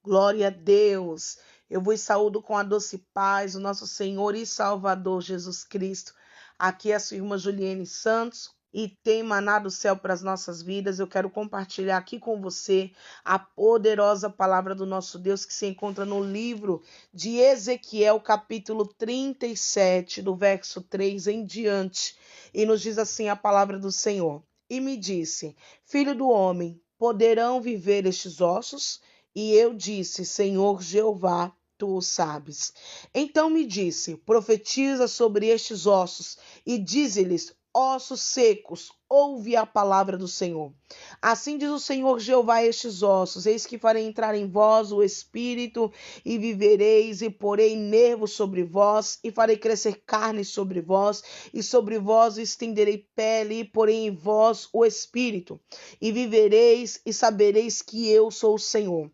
Glória a Deus. Eu vos saúdo com a doce paz, o nosso Senhor e Salvador Jesus Cristo. Aqui é a sua irmã Juliene Santos e tem maná do céu para as nossas vidas. Eu quero compartilhar aqui com você a poderosa palavra do nosso Deus que se encontra no livro de Ezequiel, capítulo 37, do verso 3 em diante. E nos diz assim a palavra do Senhor. E me disse, filho do homem, poderão viver estes ossos? E eu disse, Senhor Jeová, tu o sabes. Então me disse, profetiza sobre estes ossos e dize-lhes, ossos secos, ouve a palavra do Senhor. Assim diz o Senhor Jeová a estes ossos, eis que farei entrar em vós o Espírito e vivereis, e porei nervos sobre vós, e farei crescer carne sobre vós, e sobre vós estenderei pele, e porei em vós o Espírito, e vivereis, e sabereis que eu sou o Senhor.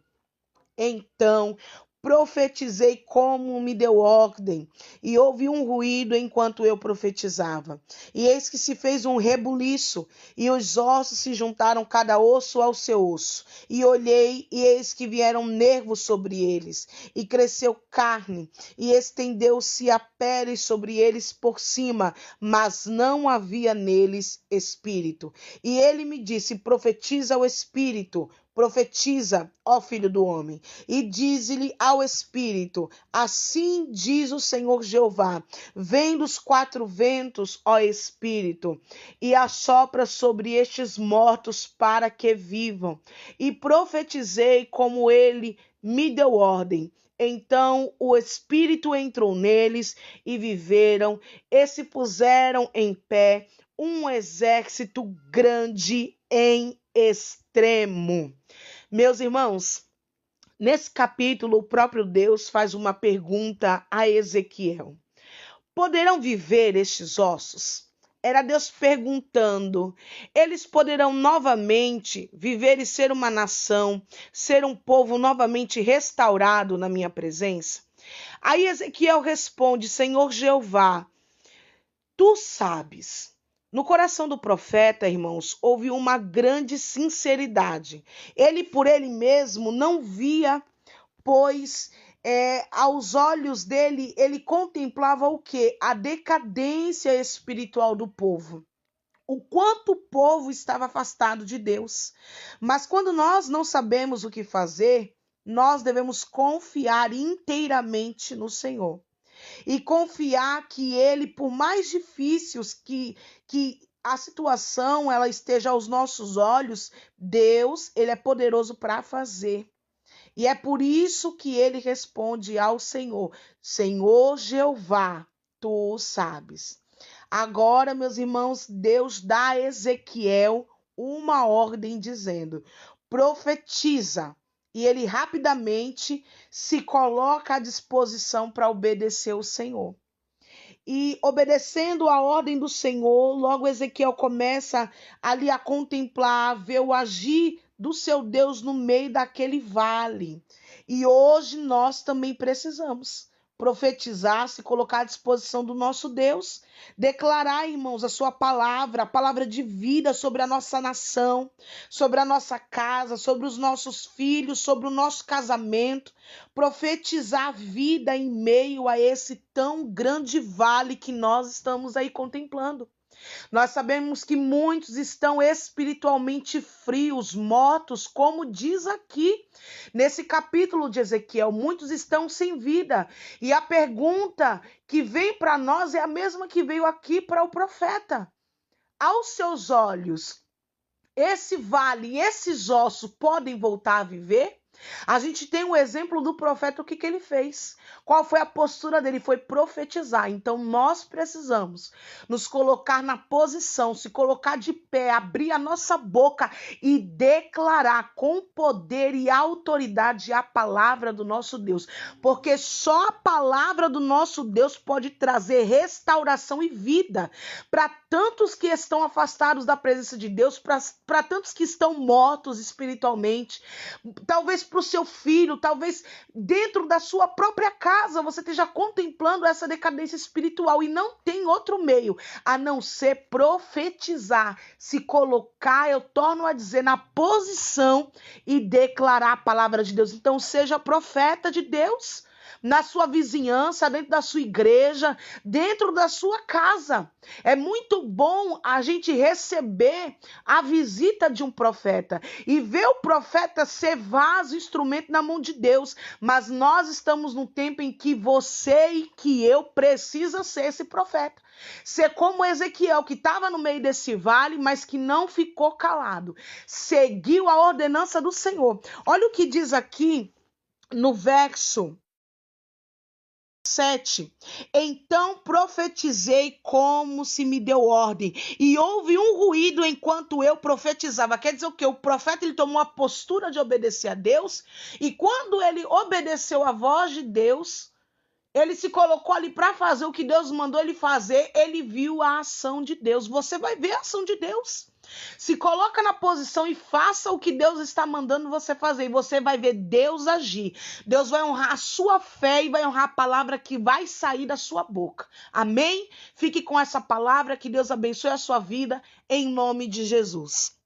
Então profetizei como me deu ordem, e houve um ruído enquanto eu profetizava. E eis que se fez um rebuliço, e os ossos se juntaram cada osso ao seu osso. E olhei, e eis que vieram nervos sobre eles, e cresceu carne, e estendeu-se a pele sobre eles por cima, mas não havia neles espírito. E ele me disse, profetiza o Espírito, profetiza, ó filho do homem, e dize-lhe ao Espírito, assim diz o Senhor Jeová, vem dos quatro ventos, ó Espírito, e assopra sobre estes mortos para que vivam. E profetizei como ele me deu ordem. Então o Espírito entrou neles e viveram, e se puseram em pé um exército grande em extremo. Meus irmãos, nesse capítulo, o próprio Deus faz uma pergunta a Ezequiel. Poderão viver estes ossos? Era Deus perguntando. Eles poderão novamente viver e ser uma nação, ser um povo novamente restaurado na minha presença? Aí Ezequiel responde, Senhor Jeová, tu sabes. No coração do profeta, irmãos, houve uma grande sinceridade. Ele por ele mesmo não via, pois aos olhos dele, ele contemplava o quê? A decadência espiritual do povo. O quanto o povo estava afastado de Deus. Mas quando nós não sabemos o que fazer, nós devemos confiar inteiramente no Senhor. E confiar que ele, por mais difíceis que a situação ela esteja aos nossos olhos, Deus, ele é poderoso para fazer. E é por isso que ele responde ao Senhor, Senhor Jeová, tu sabes. Agora, meus irmãos, Deus dá a Ezequiel uma ordem dizendo, profetiza. E ele rapidamente se coloca à disposição para obedecer o Senhor. E obedecendo a ordem do Senhor, logo Ezequiel começa ali a contemplar, a ver o agir do seu Deus no meio daquele vale. E hoje nós também precisamos profetizar, se colocar à disposição do nosso Deus, declarar, irmãos, a sua palavra, a palavra de vida sobre a nossa nação, sobre a nossa casa, sobre os nossos filhos, sobre o nosso casamento, profetizar vida em meio a esse tão grande vale que nós estamos aí contemplando. Nós sabemos que muitos estão espiritualmente frios, mortos, como diz aqui nesse capítulo de Ezequiel. Muitos estão sem vida. E a pergunta que vem para nós é a mesma que veio aqui para o profeta. Aos seus olhos, esse vale, esses ossos podem voltar a viver? A gente tem um exemplo do profeta, o que ele fez. Qual foi a postura dele? Foi profetizar. Então nós precisamos nos colocar na posição, se colocar de pé, abrir a nossa boca e declarar com poder e autoridade a palavra do nosso Deus. Porque só a palavra do nosso Deus pode trazer restauração e vida para tantos que estão afastados da presença de Deus, para tantos que estão mortos espiritualmente. Talvez para o seu filho, talvez dentro da sua própria casa você esteja contemplando essa decadência espiritual e não tem outro meio a não ser profetizar, se colocar, eu torno a dizer, na posição e declarar a palavra de Deus. Então seja profeta de Deus na sua vizinhança, dentro da sua igreja, dentro da sua casa. É muito bom a gente receber a visita de um profeta e ver o profeta ser vaso, instrumento na mão de Deus. Mas nós estamos num tempo em que você e que eu precisa ser esse profeta. Ser como Ezequiel, que estava no meio desse vale, mas que não ficou calado. Seguiu a ordenança do Senhor. Olha o que diz aqui no verso 7. Então profetizei como se me deu ordem, e houve um ruído enquanto eu profetizava. Quer dizer o quê? O profeta ele tomou a postura de obedecer a Deus, e quando ele obedeceu a voz de Deus, ele se colocou ali para fazer o que Deus mandou ele fazer, ele viu a ação de Deus. Você vai ver a ação de Deus. Se coloca na posição e faça o que Deus está mandando você fazer. E você vai ver Deus agir. Deus vai honrar a sua fé e vai honrar a palavra que vai sair da sua boca. Amém? Fique com essa palavra. Que Deus abençoe a sua vida em nome de Jesus.